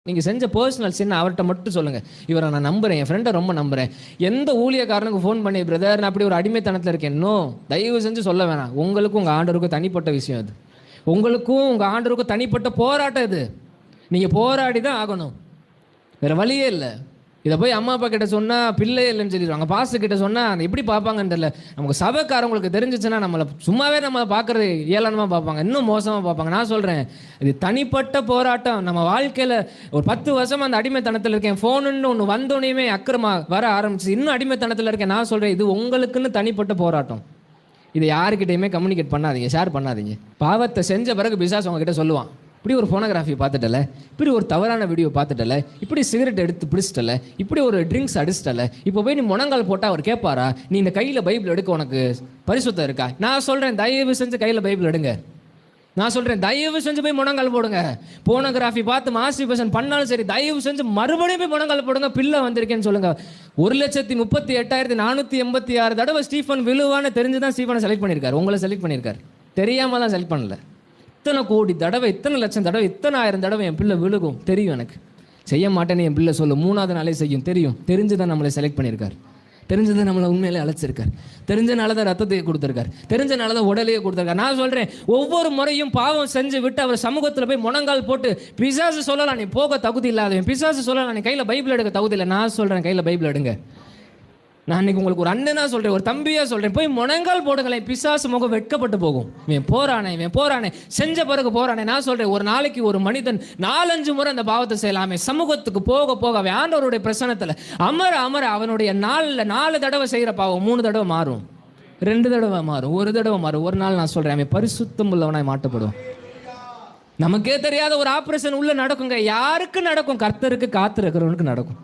நீங்கள் செஞ்ச பர்சனல் சின்ன அவர்கிட்ட மட்டும் சொல்லுங்கள். இவரை நான் நம்புகிறேன், என் ஃப்ரெண்டை ரொம்ப நம்புகிறேன். எந்த ஊழியக்காரனுக்கு ஃபோன் பண்ணி பிரதர் நான் அப்படி ஒரு அடிமைத்தனத்தில் இருக்கேன் இன்னும் தயவு செஞ்சு சொல்ல வேணாம். உங்களுக்கும் உங்கள் ஆண்டவருக்கும் தனிப்பட்ட விஷயம் அது. உங்களுக்கும் உங்கள் ஆண்டவருக்கும் தனிப்பட்ட போராட்டம் இது. நீங்கள் போராடி தான் ஆகணும், வேறு வழியே இல்லை. இதை போய் அம்மா அப்பா கிட்ட சொன்னால் பிள்ளை இல்லைன்னு சொல்லிடுவாங்க. பாஸ்டர் கிட்ட சொன்னால் எப்படி பார்ப்பாங்கன்னு தெரியல. நமக்கு சபைக்காரங்களுக்கு தெரிஞ்சிச்சுன்னா நம்மளை சும்மாவே நம்மளை பார்க்குறது ஏளனமாக பார்ப்பாங்க, இன்னும் மோசமாக பார்ப்பாங்க. நான் சொல்கிறேன், இது தனிப்பட்ட போராட்டம். நம்ம வாழ்க்கையில் ஒரு 10 வருஷமாக அந்த அடிமைத்தனத்தில் இருக்கேன், ஃபோனுன்னு ஒன்று வந்தோடனே அக்கிரமாக வர ஆரம்பிச்சு இன்னும் அடிமைத்தனத்தில் இருக்கேன். நான் சொல்கிறேன், இது உங்களுக்குன்னு தனிப்பட்ட போராட்டம். இதை யாருக்கிட்டையுமே கம்யூனிகேட் பண்ணாதீங்க, ஷேர் பண்ணாதீங்க. பாவத்தை செஞ்ச பிறகு பிசாசு உங்ககிட்ட சொல்லுவான், இப்படி ஒரு ஃபோனோகிராஃபி பார்த்துட்டல, இப்படி ஒரு தவறான வீடியோ பார்த்துட்டல, இப்படி சிகரெட் எடுத்து பிடிச்சிட்டல, இப்படி ஒரு ட்ரிங்க்ஸ் அடிச்சிட்டல, இப்போ போய் நீ முழங்கால் போட்டால் அவர் கேட்பாரா, நீ இந்த கையில் பைபிள் எடுக்க உனக்கு பரிசுத்தம் இருக்கா? நான் சொல்கிறேன், தயவு செஞ்சு கையில் பைபிள் எடுங்க. நான் சொல்கிறேன், தயவு செஞ்சு போய் முழங்கால் போடுங்க. போனோகிராஃபி பார்த்து மாஸ்டர்பேஷன் பண்ணாலும் சரி, தயவு செஞ்சு மறுபடியும் போய் முழங்கால் போடுங்க. பிள்ளை வந்திருக்கேன்னு சொல்லுங்கள். 1,38,886 தடவை ஸ்டீஃபன் விழுவான்னு தெரிஞ்சு தான் ஸ்டீஃபனை செலக்ட் பண்ணியிருக்காரு. உங்களை செலக்ட் பண்ணியிருக்காரு, தெரியாமல் தான் செலக்ட் பண்ணல. இத்தனை கோடி தடவை, இத்தனை லட்சம் தடவை, இத்தனை ஆயிரம் தடவை என் பிள்ளை விழுகும் தெரியும் எனக்கு. செய்ய மாட்டேன்னு என் பிள்ளை சொல்லும், 3வது நாளே செய்யும் தெரியும். தெரிஞ்சு தான் நம்மளை செலக்ட் பண்ணியிருக்கார், தெரிஞ்சு தான் நம்மளை உண்மையிலே அழைச்சிருக்கார், தெரிஞ்சனால தான் ரத்தத்தையே கொடுத்துருக்கார், தெரிஞ்சனால தான் உடலையே கொடுத்துருக்கார். நான் சொல்கிறேன், ஒவ்வொரு முறையும் பாவம் செஞ்சு விட்டு அவர் சமூகத்தில் போய் முழங்கால் போட்டு பிசாசு சொல்லலாம் நீ போக தகுதி இல்லாதவன், பிசாசு சொல்லலாம் நீ கையில் பைபிள் எடுக்க தகுதி இல்லை. நான் சொல்கிறேன், கையில் பைபிள் எடுங்க. நான் இன்னைக்கு உங்களுக்கு ஒரு அண்ணனா சொல்கிறேன், ஒரு தம்பியாக சொல்கிறேன், போய் முழங்கால் போடுங்களேன். பிசாசு முகம் வெட்கப்பட்டு போகும். இவன் போரானே செஞ்ச பிறகு போரானே. நான் சொல்கிறேன், ஒரு நாளைக்கு ஒரு மனிதன் 4-5 முறை அந்த பாவத்தை செய்யலாமே. சமூகத்துக்கு போக போக அவன் ஆண்டவருடைய பிரசனத்தில் அமர அவனுடைய 4 தடவை செய்கிற பாவம் 3 தடவை மாறும், 2 தடவை மாறும், 1 தடவை மாறும். ஒரு நாள் நான் சொல்கிறேன், அவன் பரிசுத்தம் உள்ளவனாய் மாட்டப்படுவான். நமக்கே தெரியாத ஒரு ஆப்ரேஷன் உள்ள நடக்குங்க. யாருக்கு நடக்கும்? கர்த்தருக்கு காத்திருக்கிறவனுக்கு நடக்கும்.